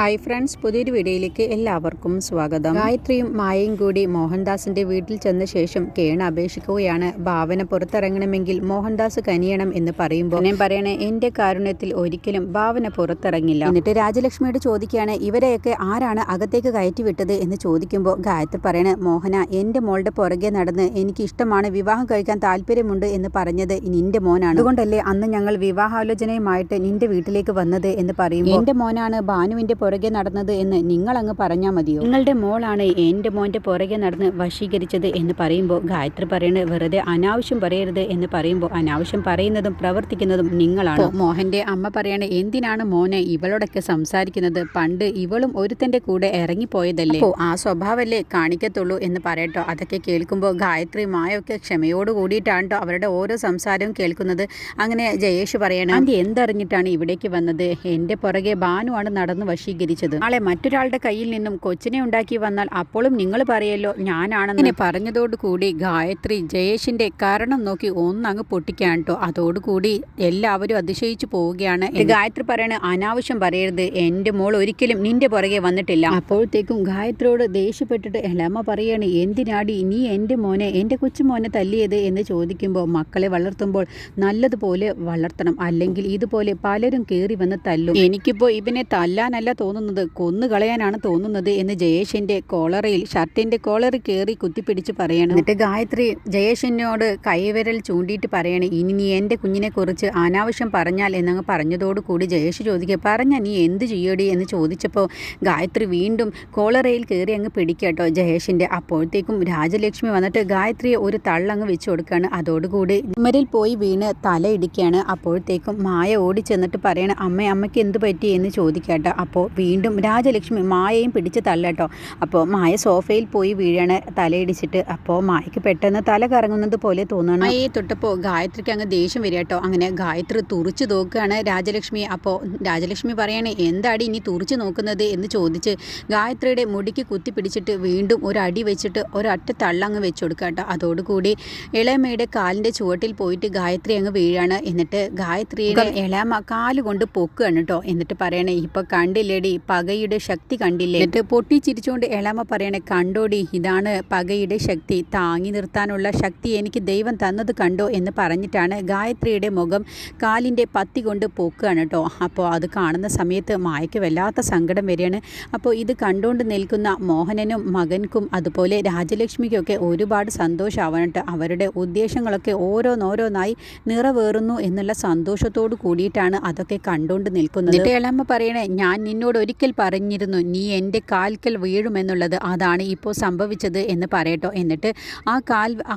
Hi friends, പുതിയൊരു വീഡിയോയിലേക്ക് എല്ലാവർക്കും സ്വാഗതം. ഗായത്രിയും മായയും കൂടി മോഹൻദാസിന്റെ വീട്ടിൽ ചെന്ന ശേഷം കേണ അപേക്ഷിക്കുകയാണ്. ഭാവന പുറത്തിറങ്ങണമെങ്കിൽ മോഹൻദാസ് കനിയണം എന്ന് പറയുമ്പോൾ ഞാൻ പറയണേ, എന്റെ കാരുണ്യത്തിൽ ഒരിക്കലും ഭാവന പുറത്തിറങ്ങില്ല. എന്നിട്ട് രാജലക്ഷ്മിയോട് ചോദിക്കുകയാണ്, ഇവരെയൊക്കെ ആരാണ് അകത്തേക്ക് കയറ്റി വിട്ടത് എന്ന് ചോദിക്കുമ്പോൾ ഗായത്രി പറയണേ, മോഹന എന്റെ മോളുടെ പുറകെ നടന്ന് എനിക്ക് ഇഷ്ടമാണ്, വിവാഹം കഴിക്കാൻ താല്പര്യമുണ്ട് എന്ന് പറഞ്ഞത് നിന്റെ മോനാണ്. അതുകൊണ്ടല്ലേ അന്ന് ഞങ്ങൾ വിവാഹാലോചനയുമായിട്ട് നിന്റെ വീട്ടിലേക്ക് വന്നത് എന്ന് പറയുമ്പോൾ എന്റെ മോനാണ് ഭാനുവിന്റെ പുറകെ നടന്നത് എന്ന് നിങ്ങൾ അങ്ങ് പറഞ്ഞാൽ മതിയോ? നിങ്ങളുടെ മോളാണ് എൻ്റെ മോൻ്റെ പുറകെ നടന്ന് വശീകരിച്ചത് എന്ന് പറയുമ്പോൾ ഗായത്രി പറയുന്നത്, വെറുതെ അനാവശ്യം പറയരുത് എന്ന് പറയുമ്പോൾ അനാവശ്യം പറയുന്നതും പ്രവർത്തിക്കുന്നതും നിങ്ങളാണ്. മോഹന്റെ അമ്മ പറയാണ്, എന്തിനാണ് മോനെ ഇവളോടൊക്കെ സംസാരിക്കുന്നത്? പണ്ട് ഇവളും ഒരുത്തന്റെ കൂടെ ഇറങ്ങിപ്പോയതല്ലേ, ആ സ്വഭാവമല്ലേ കാണിക്കത്തുള്ളൂ എന്ന് പറയട്ടോ. അതൊക്കെ കേൾക്കുമ്പോൾ ഗായത്രി മായൊക്കെ ക്ഷമയോട് കൂടിയിട്ടാണ് അവരുടെ ഓരോ സംസാരവും കേൾക്കുന്നത്. അങ്ങനെ ജയേഷ് പറയണം, ആന്റി എന്തറിഞ്ഞിട്ടാണ് ഇവിടേക്ക് വന്നത്? എൻ്റെ പുറകെ ഭാനുവാണ് നടന്ന് വശീകരിച്ചത്. നാളെ മറ്റൊരാളുടെ കയ്യിൽ നിന്നും കൊച്ചിനെ ഉണ്ടാക്കി വന്നാൽ അപ്പോഴും നിങ്ങൾ പറയല്ലോ ഞാനാണെന്ന് പറഞ്ഞതോടുകൂടി ഗായത്രി ജയേഷിന്റെ കാരണം നോക്കി ഒന്നങ്ങ് പൊട്ടിക്കാൻ കേട്ടോ. അതോടുകൂടി എല്ലാവരും അതിശയിച്ചു പോവുകയാണ്. ഗായത്രി പറയണ, അനാവശ്യം പറയരുത്, എൻ്റെ മോൾ ഒരിക്കലും നിന്റെ പുറകെ വന്നിട്ടില്ല. അപ്പോഴത്തേക്കും ഗായത്രിയോട് ദേഷ്യപ്പെട്ടിട്ട് എളാമ്മ പറയാണ്, എന്തിനാടി നീ എൻ്റെ മോനെ, എൻ്റെ കൊച്ചുമോനെ തല്ലിയത് എന്ന് ചോദിക്കുമ്പോൾ മക്കളെ വളർത്തുമ്പോൾ നല്ലതുപോലെ വളർത്തണം, അല്ലെങ്കിൽ ഇതുപോലെ പലരും കയറി വന്ന് തല്ലും. എനിക്കിപ്പോൾ ഇവനെ തല്ലാനല്ല തോന്നുന്നത്, കൊന്നുകളയാനാണ് തോന്നുന്നത് എന്ന് ജയേഷിന്റെ കോളറയിൽ, ഷർട്ടിന്റെ കോളറിൽ കയറി കുത്തിപ്പിടിച്ച് പറയണം. എന്നിട്ട് ഗായത്രി ജയേഷിനോട് കൈവിരൽ ചൂണ്ടിയിട്ട് പറയണേ, ഇനി നീ എൻ്റെ കുഞ്ഞിനെ കുറിച്ച് അനാവശ്യം പറഞ്ഞാൽ എന്നങ്ങ് പറഞ്ഞതോടുകൂടി ജയേഷ് ചോദിക്കുക, പറഞ്ഞ നീ എന്ത് ചെയ്യടി എന്ന് ചോദിച്ചപ്പോൾ ഗായത്രി വീണ്ടും കോളറയിൽ കയറി അങ്ങ് പിടിക്കട്ടോ ജയേഷിന്റെ. അപ്പോഴത്തേക്കും രാജലക്ഷ്മി വന്നിട്ട് ഗായത്രിയെ ഒരു തള്ളങ്ങ് വെച്ച് കൊടുക്കുകയാണ്. അതോടുകൂടി ചുമരിൽ പോയി വീണ് തലയിടിക്കുകയാണ്. അപ്പോഴത്തേക്കും മായ ഓടി ചെന്നിട്ട് പറയണ, അമ്മയ്ക്ക് എന്ത് പറ്റി എന്ന് ചോദിക്കട്ടോ. അപ്പോൾ വീണ്ടും രാജലക്ഷ്മി മായയും പിടിച്ച് തള്ളട്ടോ. അപ്പോൾ മായ സോഫയിൽ പോയി വീഴാണ് തലയിടിച്ചിട്ട്. അപ്പോൾ മായയ്ക്ക് പെട്ടെന്ന് തല കറങ്ങുന്നത് പോലെ തോന്നണം. മായയെ തൊട്ടപ്പോൾ ഗായത്രിക്ക് അങ്ങ് ദേഷ്യം വരിക കേട്ടോ. അങ്ങനെ ഗായത്രി തുറിച്ച് നോക്കുകയാണ് രാജലക്ഷ്മി. അപ്പോൾ രാജലക്ഷ്മി പറയണേ, എന്താടി ഇനി തുറിച്ച് നോക്കുന്നത് എന്ന് ചോദിച്ച് ഗായത്രിയുടെ മുടിക്ക് കുത്തി പിടിച്ചിട്ട് വീണ്ടും ഒരു അടി വെച്ചിട്ട് ഒരൊറ്റ തള്ളങ്ങ് വെച്ച് കൊടുക്കുക കേട്ടോ. അതോടുകൂടി ഇളയമ്മയുടെ കാലിൻ്റെ ചുവട്ടിൽ പോയിട്ട് ഗായത്രി അങ്ങ് വീഴാണ്. എന്നിട്ട് ഗായത്രിയുടെ ഇളയമ്മ കാലുകൊണ്ട് പൊക്കുകയാണ് കേട്ടോ. എന്നിട്ട് പറയണേ, ഇപ്പം കണ്ടില്ലേടി പകയുടെ ശക്തി കണ്ടില്ലേ? എന്നിട്ട് പൊട്ടിച്ചിരിച്ചുകൊണ്ട് എളാമ്മ പറയണേ, കണ്ടോടി, ഇതാണ് പകയുടെ ശക്തി, താങ്ങി നിർത്താനുള്ള ശക്തി എനിക്ക് ദൈവം തന്നത് കണ്ടോ എന്ന് പറഞ്ഞിട്ടാണ് ഗായത്രിയുടെ മുഖം കാലിൻ്റെ പത്തി കൊണ്ട് പൊക്കുകയാണ് കേട്ടോ. അപ്പോൾ അത് കാണുന്ന സമയത്ത് മായയ്ക്ക് വല്ലാത്ത സങ്കടം വരികയാണ്. അപ്പോൾ ഇത് കണ്ടുകൊണ്ട് നിൽക്കുന്ന മോഹനനും മകൻക്കും അതുപോലെ രാജലക്ഷ്മിക്കൊക്കെ ഒരുപാട് സന്തോഷമാവണം. അവരുടെ ഉദ്ദേശങ്ങളൊക്കെ ഓരോന്നോരോന്നായി നിറവേറുന്നു എന്നുള്ള സന്തോഷത്തോട് കൂടിയിട്ടാണ് അതൊക്കെ കണ്ടുകൊണ്ട് നിൽക്കുന്നത്. എന്നിട്ട് എളാമ്മ പറയണേ, ഞാൻ നിന്നോട് ഒരിക്കൽ പറഞ്ഞിരുന്നു നീ എൻ്റെ കാൽക്കൽ വീഴുമെന്നുള്ളത്, അതാണ് ഇപ്പോൾ സംഭവിച്ചത് എന്ന് പറയട്ടോ. എന്നിട്ട് ആ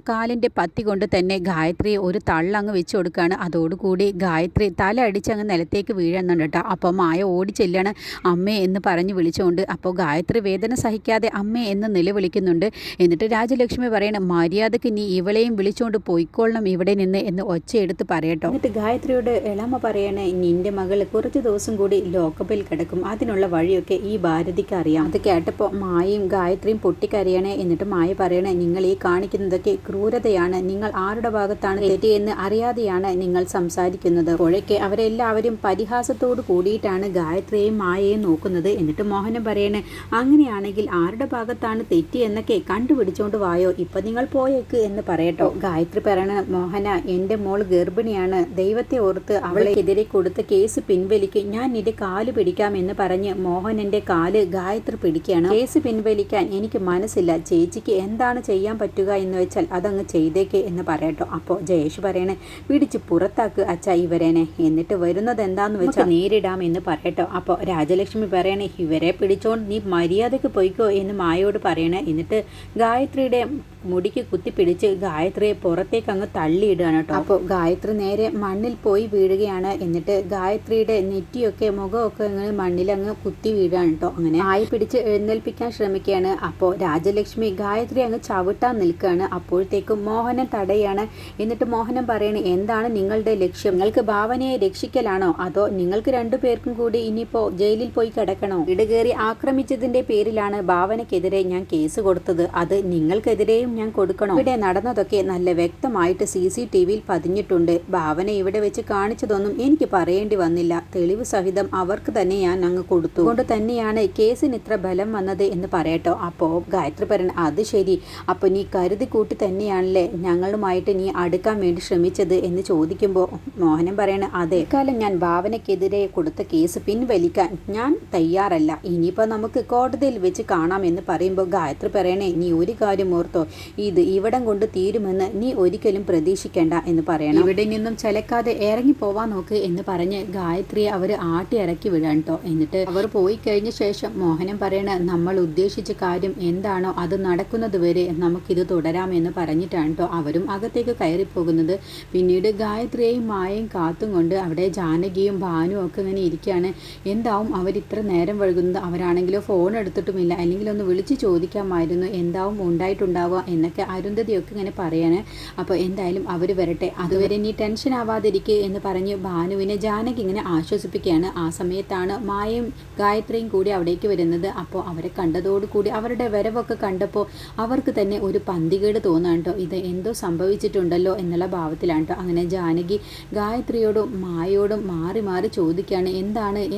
കാലിൻ്റെ പത്തി കൊണ്ട് തന്നെ ഗായത്രിയെ ഒരു തള്ളങ്ങ് വെച്ച് കൊടുക്കുകയാണ്. അതോടുകൂടി ഗായത്രി തല അടിച്ചങ്ങ് നിലത്തേക്ക് വീഴുന്നുണ്ട് കേട്ടോ. അപ്പോൾ മായ ഓടി ചെല്ലാണ്, അമ്മേ എന്ന് പറഞ്ഞ് വിളിച്ചുകൊണ്ട്. അപ്പോൾ ഗായത്രി വേദന സഹിക്കാതെ അമ്മേ എന്ന് നിലവിളിക്കുന്നുണ്ട്. എന്നിട്ട് രാജലക്ഷ്മി പറയണ, മര്യാദക്ക് നീ ഇവളെയും വിളിച്ചുകൊണ്ട് പോയിക്കൊള്ളണം ഇവിടെ നിന്ന് എന്ന് ഒച്ചയെടുത്ത് പറയട്ടോ. എന്നിട്ട് ഗായത്രിയോട് എളാമ്മ പറയണേ, നിന്റെ മകൾ കുറച്ച് ദിവസം കൂടി ലോക്കപ്പിൽ കിടക്കും, അതിനുള്ള വഴിയൊക്കെ ഈ ഭാരതിക്ക് അറിയാം. അത് കേട്ടപ്പോൾ മായയും ഗായത്രിയും പൊട്ടിക്കരയണേ. എന്നിട്ട് മായ പറയണേ, നിങ്ങൾ ഈ കാണിക്കുന്നതൊക്കെ ക്രൂരതയാണ്, നിങ്ങൾ ആരുടെ ഭാഗത്താണ് തെറ്റിയെന്ന് അറിയാതെയാണ് നിങ്ങൾ സംസാരിക്കുന്നത്. അപ്പോഴേക്ക് അവരെല്ലാവരും പരിഹാസത്തോട് കൂടിയിട്ടാണ് ഗായത്രിയെയും മായയെയും നോക്കുന്നത്. എന്നിട്ട് മോഹനം പറയണേ, അങ്ങനെയാണെങ്കിൽ ആരുടെ ഭാഗത്താണ് തെറ്റി എന്നൊക്കെ കണ്ടുപിടിച്ചോണ്ട് വായോ, ഇപ്പൊ നിങ്ങൾ പോയേക്ക് എന്ന് പറയട്ടോ. ഗായത്രി പറയണ, മോഹന എൻ്റെ മോൾ ഗർഭിണിയാണ്, ദൈവത്തെ ഓർത്ത് അവളെതിരെ കൊടുത്ത കേസ് പിൻവലിക്ക്, ഞാൻ നിന്റെ കാല് പിടിക്കാം എന്ന് പറഞ്ഞ് മോഹനന്റെ കാല് ഗായത്രി പിടിക്കുകയാണ്. കേസ് പിൻവലിക്കാൻ എനിക്ക് മനസ്സില്ല, ചേച്ചിക്ക് എന്താണ് ചെയ്യാൻ പറ്റുക എന്ന് വെച്ചാൽ അതങ്ങ് ചെയ്തേക്ക് എന്ന് പറയട്ടോ. അപ്പോൾ ജയേഷ് പറയണേ, പിടിച്ച് പുറത്താക്ക് അച്ഛ ഇവരേനെ, എന്നിട്ട് വരുന്നത് എന്താന്ന് വെച്ചാൽ നേരിടാം എന്ന് പറയട്ടോ. അപ്പോൾ രാജലക്ഷ്മി പറയണേ, ഇവരെ പിടിച്ചോണ്ട് നീ മര്യാദക്ക് പോയിക്കോ എന്ന് മായോട് പറയണേ. എന്നിട്ട് ഗായത്രിയുടെ മുടിക്ക് കുത്തിപ്പിടിച്ച് ഗായത്രിയെ പുറത്തേക്ക് അങ്ങ് തള്ളിയിടുകയാണ് കേട്ടോ. അപ്പോൾ ഗായത്രി നേരെ മണ്ണിൽ പോയി വീഴുകയാണ്. എന്നിട്ട് ഗായത്രിയുടെ നെറ്റിയൊക്കെ മുഖമൊക്കെ അങ്ങനെ മണ്ണിലങ്ങ് കുത്തി വീഴുകയാണ് കേട്ടോ. അങ്ങനെ ആയി പിടിച്ച് എഴുന്നേൽപ്പിക്കാൻ ശ്രമിക്കുകയാണ്. അപ്പോൾ രാജലക്ഷ്മി ഗായത്രി അങ്ങ് ചവിട്ടാൻ നിൽക്കുകയാണ്. അപ്പോഴത്തേക്കും മോഹനൻ തടയാണ്. എന്നിട്ട് മോഹനൻ പറയണ, എന്താണ് നിങ്ങളുടെ ലക്ഷ്യം? നിങ്ങൾക്ക് ഭാവനയെ രക്ഷിക്കലാണോ, അതോ നിങ്ങൾക്ക് രണ്ടുപേർക്കും കൂടി ഇനിയിപ്പോൾ ജയിലിൽ പോയി കിടക്കണോ? ഇടകേറി ആക്രമിച്ചതിന്റെ പേരിലാണ് ഭാവനയ്ക്കെതിരെ ഞാൻ കേസ് കൊടുത്തത്, അത് നിങ്ങൾക്കെതിരെയും ഞാൻ കൊടുക്കണോ? ഇവിടെ നടന്നതൊക്കെ നല്ല വ്യക്തമായിട്ട് CCTVയിൽ പതിഞ്ഞിട്ടുണ്ട്. ഭാവന ഇവിടെ വെച്ച് കാണിച്ചതൊന്നും എനിക്ക് പറയേണ്ടി വന്നില്ല. തെളിവ് സഹിതം അവർക്ക് തന്നെ ഞാൻ അങ്ങ് കൊടുത്തു. അതുകൊണ്ട് തന്നെയാണ് കേസിന് ഇത്ര ബലം വന്നത് എന്ന് പറയട്ടോ. അപ്പോൾ ഗായത്രി പറയണ, അത് ശരി, അപ്പോൾ നീ കരുതി കൂട്ടി തന്നെയാണല്ലേ ഞങ്ങളുമായിട്ട് നീ അടുക്കാൻ വേണ്ടി ശ്രമിച്ചത് എന്ന് ചോദിക്കുമ്പോൾ മോഹനൻ പറയണ, അതെ, കാലം ഞാൻ ഭാവനയ്ക്കെതിരെ കൊടുത്ത കേസ് പിൻവലിക്കാൻ ഞാൻ തയ്യാറല്ല. ഇനിയിപ്പോൾ നമുക്ക് കോടതിയിൽ വെച്ച് കാണാം എന്ന് പറയുമ്പോൾ ഗായത്രി പറയണേ, നീ ഒരു കാര്യം ഓർത്തോ, ഇത് ഇവിടം കൊണ്ട് തീരുമെന്ന് നീ ഒരിക്കലും പ്രതീക്ഷിക്കേണ്ട എന്ന് പറയണം. ഇവിടെ നിന്നും ചലക്കാതെ ഇറങ്ങി പോവാൻ നോക്ക് എന്ന് പറഞ്ഞ് ഗായത്രിയെ അവർ ആട്ടി ഇറക്കി വിടാൻ കേട്ടോ. എന്നിട്ട് അവർ പോയി കഴിഞ്ഞ ശേഷം മോഹനൻ പറയണ, നമ്മൾ ഉദ്ദേശിച്ച കാര്യം എന്താണോ അത് നടക്കുന്നത് വരെ നമുക്കിത് തുടരാമെന്ന് പറഞ്ഞിട്ടാണ് കേട്ടോ അവരും അകത്തേക്ക് കയറിപ്പോകുന്നത്. പിന്നീട് ഗായത്രിയെയും മായയും കാത്തും കൊണ്ട് അവിടെ ജാനകിയും ഭാനുവും ഒക്കെ ഇങ്ങനെ ഇരിക്കുകയാണ്. എന്താവും അവർ ഇത്ര നേരം വഴുകുന്നത്? അവരാണെങ്കിലോ ഫോൺ എടുത്തിട്ടുമില്ല, അല്ലെങ്കിൽ ഒന്ന് വിളിച്ച് ചോദിക്കാമായിരുന്നു എന്താവും ഉണ്ടായിട്ടുണ്ടാവുക എന്നൊക്കെ അരുന്ധതിയൊക്കെ ഇങ്ങനെ പറയാണ്. അപ്പോൾ എന്തായാലും അവർ വരട്ടെ, അതുവരെ നീ ടെൻഷൻ ആവാതിരിക്കുക എന്ന് പറഞ്ഞ് ഭാനുവിനെ ജാനകി ഇങ്ങനെ ആശ്വസിപ്പിക്കുകയാണ്. ആ സമയത്താണ് മായയും ഗായത്രിയും കൂടി അവിടേക്ക് വരുന്നത്. അപ്പോൾ അവരെ കണ്ടതോടുകൂടി അവരുടെ വരവൊക്കെ കണ്ടപ്പോൾ അവർക്ക് തന്നെ ഒരു പന്തികേട് തോന്നാൻ കേട്ടോ. ഇത് എന്തോ സംഭവിച്ചിട്ടുണ്ടല്ലോ എന്നുള്ള ഭാവത്തിലാണ് കേട്ടോ. അങ്ങനെ ജാനകി ഗായത്രിയോടും മായയോടും മാറി മാറി ചോദിക്കുകയാണ്,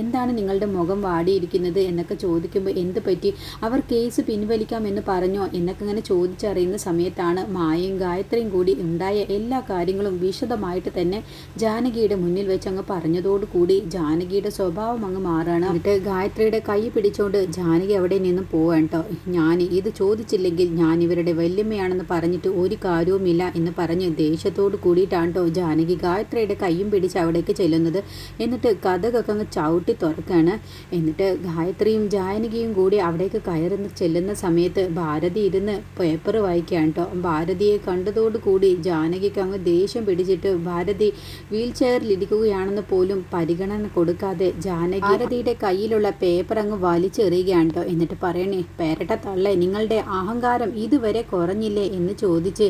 എന്താണ് നിങ്ങളുടെ മുഖം വാടിയിരിക്കുന്നത് എന്നൊക്കെ ചോദിക്കുമ്പോൾ എന്ത് പറ്റി, അവർ കേസ് പിൻവലിക്കാമെന്ന് പറഞ്ഞോ എന്നൊക്കെ ഇങ്ങനെ ചോദിച്ചറിയുന്ന സമയത്താണ് മായയും ഗായത്രിയും കൂടി ഉണ്ടായ എല്ലാ കാര്യങ്ങളും വിശദമായിട്ട് തന്നെ ജാനകിയുടെ മുന്നിൽ വെച്ച് അങ്ങ് പറഞ്ഞതോടുകൂടി ജാനകിയുടെ സ്വഭാവം അങ്ങ് മാറാണ്. എന്നിട്ട് ഗായത്രിയുടെ കൈ പിടിച്ചുകൊണ്ട് ജാനകി അവിടെ നിന്നും പോവാൻ കേട്ടോ. ഞാൻ ഇത് ചോദിച്ചില്ലെങ്കിൽ ഞാൻ ഇവരുടെ വല്യമ്മയാണെന്ന് പറഞ്ഞിട്ട് ഒരു കാര്യവുമില്ല എന്ന് പറഞ്ഞ് ദേഷ്യത്തോട് കൂടിയിട്ടാണ് കേട്ടോ ജാനകി ഗായത്രിയുടെ കൈയും പിടിച്ച് അവിടേക്ക് ചെല്ലുന്നത്. എന്നിട്ട് കഥകൊക്കെ അങ്ങ് ചവിട്ടി തുറക്കാണ്. എന്നിട്ട് ഗായത്രിയും ജാനകിയും കൂടി അവിടേക്ക് കയറുന്ന ചെല്ലുന്ന സമയത്ത് ഭാരതി ഇരുന്ന് പേപ്പർ വായിക്കുകയാണ് കേട്ടോ. ഭാരതിയെ കണ്ടതോടുകൂടി ജാനകിക്ക് അങ്ങ് ദേഷ്യം പിടിച്ചിട്ട് ഭാരതി വീൽ ചെയറിലിരിക്കുകയാണെന്ന് പോലും പരിഗണന കൊടുക്കാതെ ജാനകി ഭാരതിയുടെ കയ്യിലുള്ള പേപ്പർ അങ്ങ് വലിച്ചെറിയുകയാണ് കേട്ടോ. എന്നിട്ട് പറയണേ, പേരട്ട തള്ളെ, നിങ്ങളുടെ അഹങ്കാരം ഇതുവരെ കുറഞ്ഞില്ലേ എന്ന് ചോദിച്ച്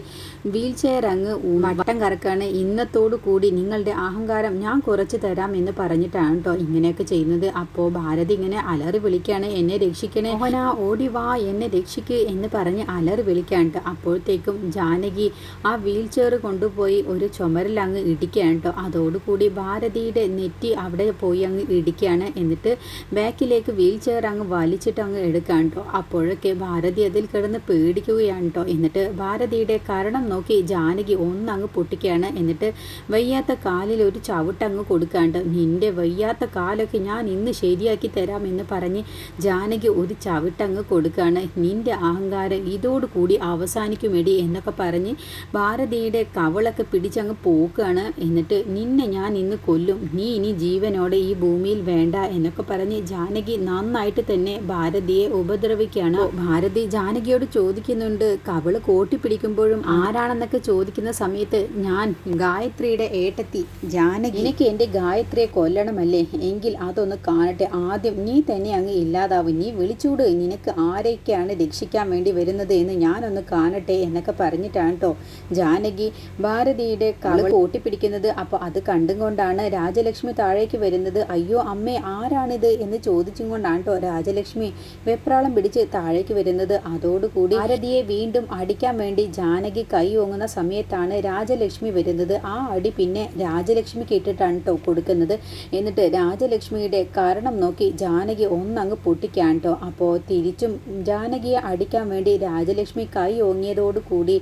വീൽ ചെയർ അങ്ങ് വട്ടം കറക്കാണ്. ഇന്നത്തോടു കൂടി നിങ്ങളുടെ അഹങ്കാരം ഞാൻ കുറച്ച് തരാം എന്ന് പറഞ്ഞിട്ടാണ് കേട്ടോ ഇങ്ങനെയൊക്കെ ചെയ്യുന്നത്. അപ്പോൾ ഭാരതി ഇങ്ങനെ അലറി വിളിക്കുകയാണ്, എന്നെ രക്ഷിക്കണേ മോഹന, ഓടി വാ, എന്നെ രക്ഷിക്ക് എന്ന് പറഞ്ഞ് അലറി വിളിക്കാണ്ട്. അപ്പോഴത്തേക്കും ജാനകി ആ വീൽ ചെയർ കൊണ്ടുപോയി ഒരു ചുമരിൽ അങ്ങ് ഇടിക്കുകയാണ് കേട്ടോ. അതോടുകൂടി ഭാരതിയുടെ നെറ്റി അവിടെ പോയി അങ്ങ് ഇടിക്കുകയാണ്. എന്നിട്ട് ബാക്കിലേക്ക് വീൽ ചെയർ അങ്ങ് വലിച്ചിട്ട് അങ്ങ് എടുക്കാൻ കേട്ടോ. അപ്പോഴൊക്കെ ഭാരതി അതിൽ കിടന്ന് പേടിക്കുകയാണ് കേട്ടോ. എന്നിട്ട് ഭാരതിയുടെ കരണം നോക്കി ജാനകി ഒന്നങ്ങ് പൊട്ടിക്കുകയാണ്. എന്നിട്ട് വയ്യാത്ത കാലിൽ ഒരു ചവിട്ടങ്ങ് കൊടുക്കാണ്ട്, നിന്റെ വയ്യാത്ത കാലൊക്കെ ഞാൻ ഇന്ന് ശരിയാക്കി തരാം എന്ന് പറഞ്ഞ് ജാനകി ഒരു ചവിട്ടങ്ങ് കൊടുക്കുകയാണ്. നിന്റെ അഹങ്കാരം ഇതോടുകൂടി അവസാനിക്കുമെടി എന്നൊക്കെ പറഞ്ഞ് ഭാരതിയുടെ കവളൊക്കെ പിടിച്ചങ്ങ് പോക്കുകയാണ്. എന്നിട്ട് നിന്നെ ഞാൻ ഇന്ന് കൊല്ലും, നീ ഇനി ജീവനോടെ ഈ ഭൂമിയിൽ വേണ്ട എന്നൊക്കെ പറഞ്ഞ് ജാനകി നന്നായിട്ട് തന്നെ ഭാരതിയെ ഉപദ്രവിക്കുകയാണ്. ഭാരതി ജാനകിയോട് ചോദിക്കുന്നുണ്ട്, കവള് കോട്ടിപ്പിടിക്കുമ്പോഴും ആരാണെന്നൊക്കെ ചോദിക്കുന്ന സമയത്ത് ഞാൻ ഗായത്രിയുടെ ഏട്ടത്തി ജാനകി, എനിക്ക് എൻ്റെ ഗായത്രിയെ കൊല്ലണമല്ലേ, എങ്കിൽ അതൊന്ന് കാണട്ടെ, ആദ്യം നീ തന്നെ അങ്ങ് ഇല്ലാതാവും, നീ വിളിച്ചൂട്, നിനക്ക് ആരൊക്കെയാണ് രക്ഷിക്കാൻ വേണ്ടി വരുന്നത് എന്ന് ഞാനൊന്ന് കാണട്ടെ എന്നൊക്കെ പറഞ്ഞിട്ടാണ് കേട്ടോ ജാനകി ഭാരതിയുടെ കവള് കോട്ടിപ്പിടിക്കുന്നത്. അപ്പോൾ അത് കണ്ടും കൊണ്ടാണ് രാജലക്ഷ്മി താഴേക്ക് വരുന്നത്. അയ്യോ അമ്മേ, ആരാണിത് എന്ന് ചോദിച്ചും കൊണ്ടാണ് കേട്ടോ രാജലക്ഷ്മി വെപ്രാളം പിടിച്ച് താഴേക്ക് വരുന്നത്. അതോടുകൂടി ഭാരതിയെ വീണ്ടും അടിക്കാൻ വേണ്ടി ജാനകി കൈ ഓങ്ങുന്ന സമയത്താണ് രാജലക്ഷ്മി വരുന്നത്. ആ അടി പിന്നെ രാജലക്ഷ്മിക്ക് ഇട്ടിട്ടാണ് കേട്ടോ കൊടുക്കുന്നത്. എന്നിട്ട് രാജലക്ഷ്മിയുടെ കാരണം നോക്കി ജാനകി ഒന്നങ്ങ് പൊട്ടിക്കാൻ കേട്ടോ. അപ്പോൾ തിരിച്ചും ജാനകിയെ അടിക്കാൻ വേണ്ടി രാജലക്ഷ്മി കൈ ഓങ്ങിയതോടുകൂടി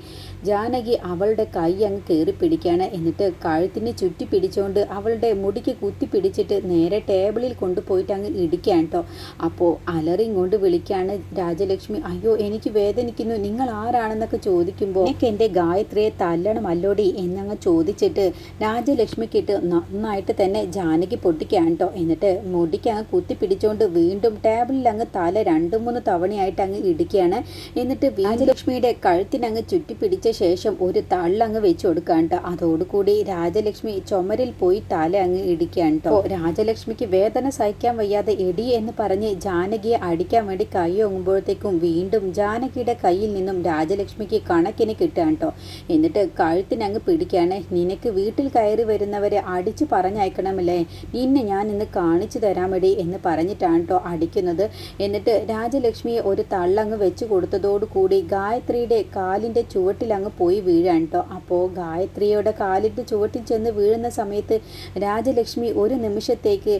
ജാനകി അവളുടെ കൈ അങ്ങ് കയറി പിടിക്കുകയാണ്. എന്നിട്ട് കഴുത്തിന് ചുറ്റി പിടിച്ചുകൊണ്ട് അവളുടെ മുടിക്ക് കുത്തി പിടിച്ചിട്ട് നേരെ ടേബിളിൽ കൊണ്ടുപോയിട്ട് അങ്ങ് ഇടിക്കുകയാണ് കേട്ടോ. അപ്പോൾ അലറിയും കൊണ്ട് വിളിക്കുകയാണ് രാജലക്ഷ്മി, അയ്യോ എനിക്ക് വേദനിക്കുന്നു, നിങ്ങൾ ആരാണെന്നൊക്കെ ചോദിക്കുമ്പോൾ എനിക്ക് എൻ്റെ ഗായത്രിയെ തല്ലണമല്ലോടി എന്നങ്ങ് ചോദിച്ചിട്ട് രാജലക്ഷ്മിക്കിട്ട് നന്നായിട്ട് തന്നെ ജാനകി പൊട്ടിക്കുകയാണ് കേട്ടോ. എന്നിട്ട് മുടിക്ക് അങ്ങ് കുത്തി പിടിച്ചുകൊണ്ട് വീണ്ടും ടേബിളിൽ അങ്ങ് തല 2-3 തവണയായിട്ട് അങ്ങ് ഇടിക്കുകയാണ്. എന്നിട്ട് രാജലക്ഷ്മിയുടെ കഴുത്തിനങ്ങ് ചുറ്റിപ്പിടിച്ച ശേഷം ഒരു തള്ളങ്ങ് വെച്ച് കൊടുക്കാൻ കേട്ടോ. അതോടുകൂടി രാജലക്ഷ്മി ചുമരിൽ പോയി തല അങ്ങ് ഇടിക്കുകയാണ് കേട്ടോ. രാജലക്ഷ്മിക്ക് വേദന സഹിക്കാൻ വയ്യാതെ എടി എന്ന് പറഞ്ഞ് ജാനകിയെ അടിക്കാൻ വേണ്ടി കൈ ഒങ്ങുമ്പോഴത്തേക്കും വീണ്ടും ജാനകിയുടെ കയ്യിൽ നിന്നും രാജലക്ഷ്മിക്ക് കണക്കിന് കിട്ടുകയാണ് കേട്ടോ. എന്നിട്ട് കഴുത്തിനങ്ങ് പിടിക്കുകയാണ്. നിനക്ക് വീട്ടിൽ കയറി വരുന്നവരെ അടിച്ചു പറഞ്ഞയക്കണമല്ലേ, നിന്നെ ഞാൻ ഇന്ന് കാണിച്ചു തരാമടി എന്ന് പറഞ്ഞിട്ടാണ് കേട്ടോ അടിക്കുന്നത്. എന്നിട്ട് രാജലക്ഷ്മിയെ ഒരു തള്ളങ്ങ് വെച്ച് കൊടുത്തതോടുകൂടി ഗായത്രി ഗായത്രിയുടെ കാലിൻ്റെ ചുവട്ടിൽ അങ്ങ് പോയി വീഴാൻ കേട്ടോ. അപ്പോൾ ഗായത്രിയുടെ കാലിൻ്റെ ചുവട്ടിൽ ചെന്ന് വീഴുന്ന സമയത്ത് രാജലക്ഷ്മി ഒരു നിമിഷത്തേക്ക്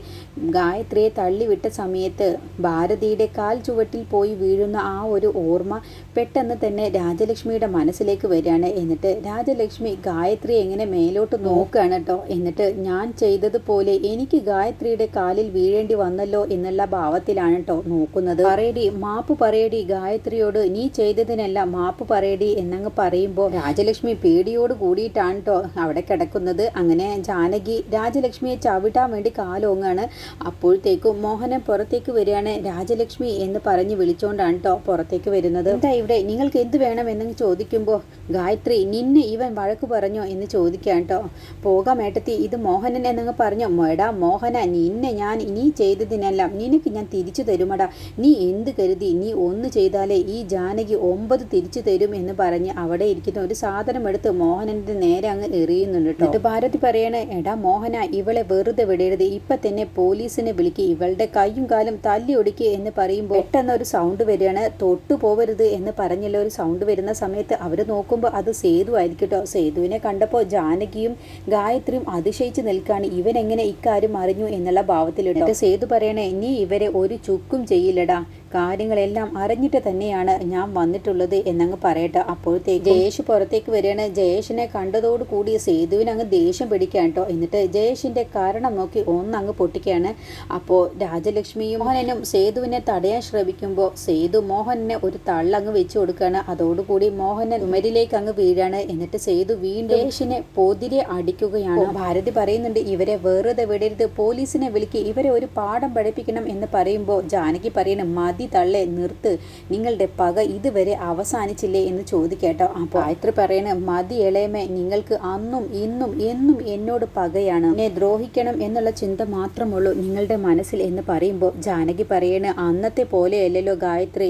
ഗായത്രിയെ തള്ളിവിട്ട സമയത്ത് ഭാരതിയുടെ കാൽ ചുവട്ടിൽ പോയി വീഴുന്ന ആ ഒരു ഓർമ്മ പെട്ടെന്ന് തന്നെ രാജലക്ഷ്മിയുടെ മനസ്സിലേക്ക് വരികയാണ്. എന്നിട്ട് രാജലക്ഷ്മി ഗായത്രി എങ്ങനെ മേലോട്ട് നോക്കുകയാണ് കേട്ടോ. എന്നിട്ട് ഞാൻ ചെയ്തതുപോലെ എനിക്ക് ഗായത്രിയുടെ കാലിൽ വീഴേണ്ടി വന്നല്ലോ എന്നുള്ള ഭാവത്തിലാണ് കേട്ടോ നോക്കുന്നത്. പറയടി, മാപ്പ് പറയടി ഗായത്രിയോട്, നീ ചെയ്തതിനെല്ലാം മാപ്പ് പറയടി എന്നങ്ങ് പറയുമ്പോൾ രാജലക്ഷ്മി പേടിയോട് കൂടിയിട്ടാണ് കേട്ടോ അവിടെ കിടക്കുന്നത്. അങ്ങനെ ജാനകി രാജലക്ഷ്മിയെ ചവിട്ടാൻ വേണ്ടി കാലോങ്ങാണ്. അപ്പോഴത്തേക്കും മോഹനൻ പുറത്തേക്ക് വരികയാണ്. രാജലക്ഷ്മി എന്ന് പറഞ്ഞ് വിളിച്ചോണ്ടാണ് കേട്ടോ പുറത്തേക്ക് വരുന്നത്. എന്താ ഇവിടെ, നിങ്ങൾക്ക് എന്ത് വേണം എന്നങ്ങ് ചോദിക്കുമ്പോൾ ഗായത്രി, നിന്നെ ഇവൻ വഴക്ക് പറഞ്ഞോ എന്ന് ചോദിക്കാൻ കേട്ടോ. പോകാം ഏട്ടത്തി, ഇത് മോഹനൻ എന്നങ്ങ് പറഞ്ഞോ. എടാ മോഹന, നിന്നെ ഞാൻ ഇനി ചെയ്തതിനെല്ലാം നിനക്ക് ഞാൻ തിരിച്ചു തരുമടാ. നീ എന്ത് കരുതി, നീ ഒന്ന് ചെയ്താലേ ഈ ജാനകി 9 തിരിച്ചു തരും എന്ന് പറഞ്ഞ് അവിടെ ഇരിക്കുന്ന ഒരു സാധനം എടുത്ത് മോഹനന്റെ നേരെ അങ്ങ് എറിയുന്നുണ്ട് കേട്ടോ. എന്നിട്ട് ഭാരതി പറയണേ, എടാ മോഹന, ഇവളെ വെറുതെ വിടരുത്, ഇപ്പൊ തന്നെ പോലീസിനെ വിളിക്ക്, ഇവളുടെ കൈയും കാലും തല്ലി ഒടിക്കുക എന്ന് പറയുമ്പോൾ പെട്ടെന്ന് ഒരു സൗണ്ട് വരികയാണ്. തൊട്ടു പോവരുത് എന്ന് പറഞ്ഞല്ലോ ഒരു സൗണ്ട് വരുന്ന സമയത്ത് അവർ നോക്കുമ്പോൾ അത് സേതു ആയിരിക്കും കേട്ടോ. സേതുവിനെ കണ്ടപ്പോൾ ജാനകിയും ഗായത്രിയും അതിശയിച്ച് നിൽക്കുകയാണ്. ഇവൻ എങ്ങനെ ഇക്കാര്യം അറിഞ്ഞു എന്നുള്ള ഭാവത്തിലുണ്ട്. സേതു പറയണേ, നീ ഇവരെ ഒരു ചുക്കും ചെയ്യില്ലടാ, കാര്യങ്ങളെല്ലാം അറിഞ്ഞിട്ട് തന്നെയാണ് ഞാൻ വന്നിട്ടുള്ളത് എന്നങ്ങ് പറയട്ടെ. അപ്പോഴത്തേക്ക് ജയേഷ് പുറത്തേക്ക് വരികയാണ്. ജയേഷിനെ കണ്ടതോടുകൂടി സേതുവിന് അങ്ങ് ദേഷ്യം പിടിക്കാൻ കേട്ടോ. എന്നിട്ട് ജയേഷിന്റെ കാരണം നോക്കി ഒന്നങ്ങ് പൊട്ടിക്കുകയാണ്. അപ്പോൾ രാജലക്ഷ്മിയും മോഹനനും സേതുവിനെ തടയാൻ ശ്രമിക്കുമ്പോൾ സേതു മോഹനെ ഒരു തള്ളങ്ങ് വെച്ചു കൊടുക്കുകയാണ്. അതോടുകൂടി മോഹനൻ ചുമരിലേക്ക് അങ്ങ് വീഴാണ്. എന്നിട്ട് സേതു വീണ്ടും ജയേഷിനെ പൊതിരെ അടിക്കുകയാണ്. ഭാരതി പറയുന്നുണ്ട്, ഇവരെ വെറുതെ വിടരുത്, പോലീസിനെ വിളിക്ക്, ഇവരെ ഒരു പാഠം പഠിപ്പിക്കണം എന്ന് പറയുമ്പോൾ ജാനകി പറയണം, മതി തള്ളെ, നിർത്ത്, നിങ്ങളുടെ പക ഇതുവരെ അവസാനിച്ചില്ലേ എന്ന് ചോദിക്കേട്ടോ. അപ്പോൾ ഗായത്രി പറയണ, മതി ഇളയമേ, നിങ്ങൾക്ക് അന്നും ഇന്നും എന്നും എന്നോട് പകയാണ്, എന്നെ ദ്രോഹിക്കണം എന്നുള്ള ചിന്ത മാത്രമുള്ളൂ നിങ്ങളുടെ മനസ്സിൽ എന്ന് പറയുമ്പോൾ ജാനകി പറയണ, അന്നത്തെ പോലെയല്ലല്ലോ ഗായത്രി,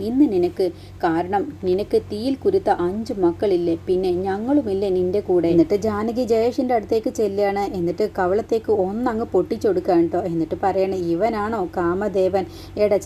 ഇന്ന് നിനക്ക്, കാരണം നിനക്ക് തീയിൽ കുരുത്ത 5 മക്കളില്ലേ, പിന്നെ ഞങ്ങളുമില്ലേ നിന്റെ കൂടെ. എന്നിട്ട് ജാനകി ജയേഷിന്റെ അടുത്തേക്ക് ചെല്ലുകയാണ്. എന്നിട്ട് കവളത്തേക്ക് ഒന്നങ്ങ് പൊട്ടിച്ചൊടുക്കുകയാണ് കേട്ടോ. എന്നിട്ട് പറയണ, ഇവനാണോ കാമദേവൻ,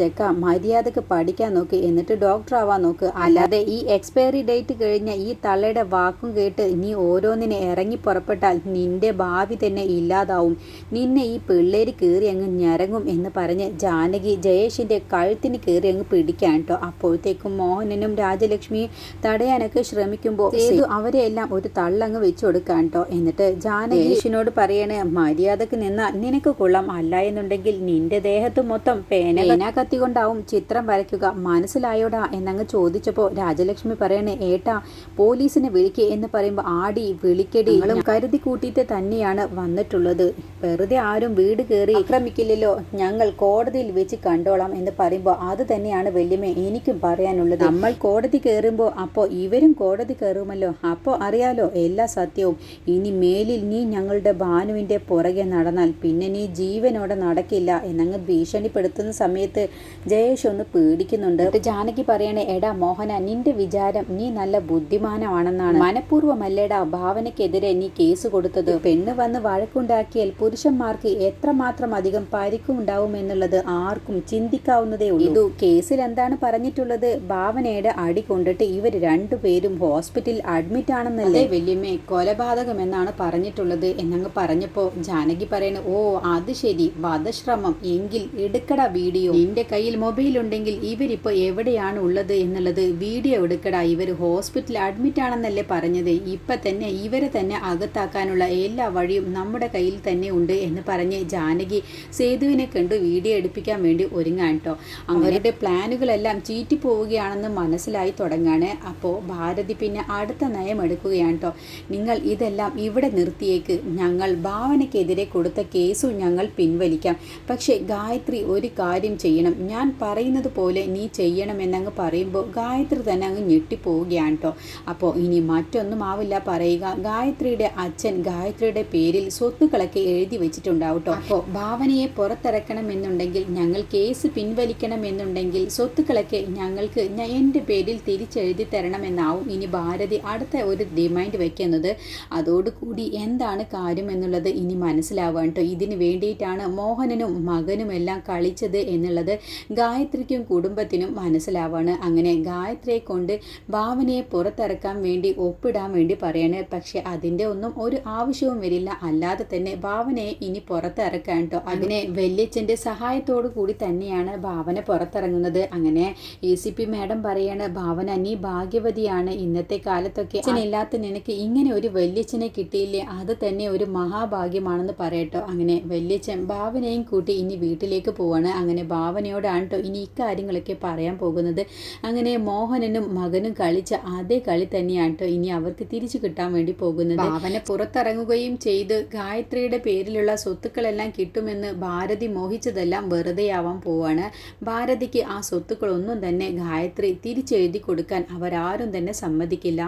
ചെക്ക മര്യാദക്ക് പഠിക്കാൻ നോക്ക്, എന്നിട്ട് ഡോക്ടർ ആവാൻ നോക്ക്, അല്ലാതെ ഈ എക്സ്പയറി ഡേറ്റ് കഴിഞ്ഞ ഈ തള്ളയുടെ വാക്കും കേട്ട് നീ ഓരോന്നിനെ ഇറങ്ങി പുറപ്പെട്ടാൽ നിന്റെ ഭാവി തന്നെ ഇല്ലാതാവും, നിന്നെ ഈ പിള്ളേര് കയറി അങ്ങ് ഞരങ്ങും എന്ന് പറഞ്ഞ് ജാനകി ജയേഷിന്റെ കഴുത്തിന് കയറി അങ്ങ് പിടിക്കാൻ കേട്ടോ. അപ്പോഴത്തേക്കും മോഹനനും രാജലക്ഷ്മിയും തടയാനൊക്കെ ശ്രമിക്കുമ്പോൾ അവരെ എല്ലാം ഒരു തള്ളങ്ങ് വെച്ചു കൊടുക്കാൻ കേട്ടോ. എന്നിട്ട് ജാനകി ജയേഷിനോട് പറയണേ, മര്യാദക്ക് നിന്നാൽ നിനക്ക് കൊള്ളാം, അല്ല എന്നുണ്ടെങ്കിൽ നിന്റെ ദേഹത്ത് മൊത്തം പേന കത്തി കൊണ്ടാവും ചിത്രം വരയ്ക്കുക, മനസ്സിലായോടാ എന്നങ്ങ് ചോദിച്ചപ്പോൾ രാജലക്ഷ്മി പറയണേ, ഏട്ടാ പോലീസിനെ വിളിക്കേ എന്ന് പറയുമ്പോൾ ആടി വിളിക്കടി, നിങ്ങളും കരുതി കൂട്ടിയിട്ട് തന്നെയാണ് വന്നിട്ടുള്ളത്, വെറുതെ ആരും വീട് കയറി ആക്രമിക്കില്ലല്ലോ, ഞങ്ങൾ കോടതിയിൽ വെച്ച് കണ്ടോളാം എന്ന് പറയുമ്പോൾ അത് തന്നെയാണ് വല്യമ്മ എനിക്കും പറയാനുള്ളത്. നമ്മൾ കോടതി കയറുമ്പോൾ അപ്പോൾ ഇവരും കോടതി കയറുമല്ലോ, അപ്പോൾ അറിയാലോ എല്ലാ സത്യവും. ഇനി മേലിൽ നീ ഞങ്ങളുടെ ഭാനുവിൻ്റെ പുറകെ നടന്നാൽ പിന്നെ നീ ജീവനോടെ നടക്കില്ല എന്നങ്ങ് ഭീഷണിപ്പെടുത്തുന്ന സമയത്ത് ജയേഷ് ഒന്ന് പേടിക്കുന്നുണ്ട്. ജാനകി പറയണേ, എടാ മോഹന, നിന്റെ വിചാരം നീ നല്ല ബുദ്ധിമാനമാണെന്നാണ്, മനഃപൂർവ്വമല്ലേടാ ഭാവനയ്ക്കെതിരെ നീ കേസ് കൊടുത്തത്. പെണ്ണ് വന്ന് വഴക്കുണ്ടാക്കിയാൽ പുരുഷന്മാർക്ക് എത്രമാത്രം അധികം പരിക്കും ഉണ്ടാവും എന്നുള്ളത് ആർക്കും ചിന്തിക്കാവുന്നതേ ഉള്ളൂ. ഇത് കേസിൽ എന്താണ് പറഞ്ഞിട്ടുള്ളത്, ഭാവനയുടെ അടി കൊണ്ടിട്ട് ഇവർ 2 പേരും ഹോസ്പിറ്റലിൽ അഡ്മിറ്റ് ആണെന്നല്ലേ വല്യമ്മേ, കൊലപാതകം എന്നാണ് പറഞ്ഞിട്ടുള്ളത് എന്നങ്ങ് പറഞ്ഞപ്പോൾ ജാനകി പറയണ, ഓ അത് ശരി, വധശ്രമം, എങ്കിൽ എടുക്കടാ വീഡിയോ, നിന്റെ കയ്യിൽ മൊബൈൽ ഉണ്ടെങ്കിൽ ഇവരിപ്പോൾ എവിടെയാണ് ഉള്ളത് എന്നുള്ളത് വീഡിയോ എടുക്കടാ, ഇവർ ഹോസ്പിറ്റലിൽ അഡ്മിറ്റ് ആണെന്നല്ലേ പറഞ്ഞത്, ഇപ്പം തന്നെ ഇവരെ തന്നെ അകത്താക്കാനുള്ള എല്ലാ വഴിയും നമ്മുടെ കയ്യിൽ തന്നെ ഉണ്ട് എന്ന് പറഞ്ഞ് ജാനകി സേതുവിനെ കണ്ട് വീഡിയോ എടുപ്പിക്കാൻ വേണ്ടി ഒരുങ്ങാൻ കേട്ടോ. അവരുടെ പ്ലാനുകളെല്ലാം ചീറ്റിപ്പോവുകയാണെന്ന് മനസ്സിലായി തുടങ്ങാണ്. അപ്പോൾ ഭാരതി പിന്നെ അടുത്ത നയം എടുക്കുകയാണ് കേട്ടോ. നിങ്ങൾ ഇതെല്ലാം ഇവിടെ നിർത്തിയേക്ക്, ഞങ്ങൾ ഭാവനയ്ക്കെതിരെ കൊടുത്ത കേസും ഞങ്ങൾ പിൻവലിക്കാം, പക്ഷേ ഗായത്രി ഒരു കാര്യം ചെയ്യണം, ഞാൻ പറയുന്നത് പോലെ നീ ചെയ്യണമെന്നങ്ങ് പറയുമ്പോൾ ഗായത്രി തന്നെ അങ്ങ് ഞെട്ടിപ്പോവുകയാണ് കേട്ടോ. അപ്പോൾ ഇനി മറ്റൊന്നും ആവില്ല പറയുക, ഗായത്രിയുടെ അച്ഛൻ ഗായത്രിയുടെ പേരിൽ സ്വത്തുക്കളൊക്കെ എഴുതി വെച്ചിട്ടുണ്ടാവും കേട്ടോ. അപ്പോൾ ഭാവനയെ പുറത്തിറക്കണമെന്നുണ്ടെങ്കിൽ, ഞങ്ങൾ കേസ് പിൻവലിക്കണമെന്നുണ്ടെങ്കിൽ സ്വത്തുക്കളൊക്കെ ഞങ്ങൾക്ക് എൻ്റെ പേരിൽ തിരിച്ചെഴുതി തരണമെന്നാവും ഇനി ഭാരതി അടുത്ത ഒരു ഡിമാൻഡ് വയ്ക്കുന്നത്. അതോടുകൂടി എന്താണ് കാര്യം എന്നുള്ളത് ഇനി മനസ്സിലാവുക കേട്ടോ. ഇതിന് വേണ്ടിയിട്ടാണ് മോഹനനും മകനുമെല്ലാം കളിച്ചത് എന്നുള്ളത് ഗായത്രിക്കും കുടുംബത്തിനും മനസ്സിലാവാണ്. അങ്ങനെ ഗായത്രിയെ കൊണ്ട് ഭാവനയെ പുറത്തിറക്കാൻ വേണ്ടി ഒപ്പിടാൻ വേണ്ടി പറയാണ്. പക്ഷെ അതിൻ്റെ ഒന്നും ഒരു ആവശ്യവും വരില്ല. അല്ലാതെ തന്നെ ഭാവനയെ ഇനി പുറത്തിറക്കാൻ കേട്ടോ. അതിനെ വല്യച്ഛൻ്റെ സഹായത്തോടു കൂടി തന്നെയാണ് ഭാവന പുറത്തിറങ്ങുന്നത്. അങ്ങനെ ACP മാഡം പറയാണ്, ഭാവന നീ ഭാഗ്യവതിയാണ്. ഇന്നത്തെ കാലത്തൊക്കെ അച്ഛനില്ലാത്ത നിനക്ക് ഇങ്ങനെ ഒരു വല്യച്ഛനെ കിട്ടിയില്ലേ, അത് തന്നെ ഒരു മഹാഭാഗ്യമാണെന്ന് പറയട്ടോ. അങ്ങനെ വല്യച്ഛൻ ഭാവനയും കൂട്ടി ഇനി വീട്ടിലേക്ക് പോവാണ്. അങ്ങനെ ഭാവനയോടാണ് കേട്ടോ ഇനി ഇക്കാര്യങ്ങളൊക്കെ പറയാൻ പോകുന്നത്. അങ്ങനെ മോഹനനും മകനും കളിച്ച അതേ കളി തന്നെയാണ് കേട്ടോ ഇനി അവർക്ക് തിരിച്ചു കിട്ടാൻ വേണ്ടി പോകുന്നത്. ഭാവന പുറത്തിറങ്ങുകയും ചെയ്ത് ഗായത്രിയുടെ പേരിലുള്ള സ്വത്തുക്കളെല്ലാം കിട്ടുമെന്ന് ഭാരതി മോഹിച്ചതെല്ലാം വെറുതെയാവാൻ പോവാണ്. ഭാരതിക്ക് ആ സ്വത്തുക്കളൊന്നും തന്നെ ഗായത്രി തിരിച്ചെഴുതി കൊടുക്കാൻ അവരാരും തന്നെ സമ്മതിക്കില്ല.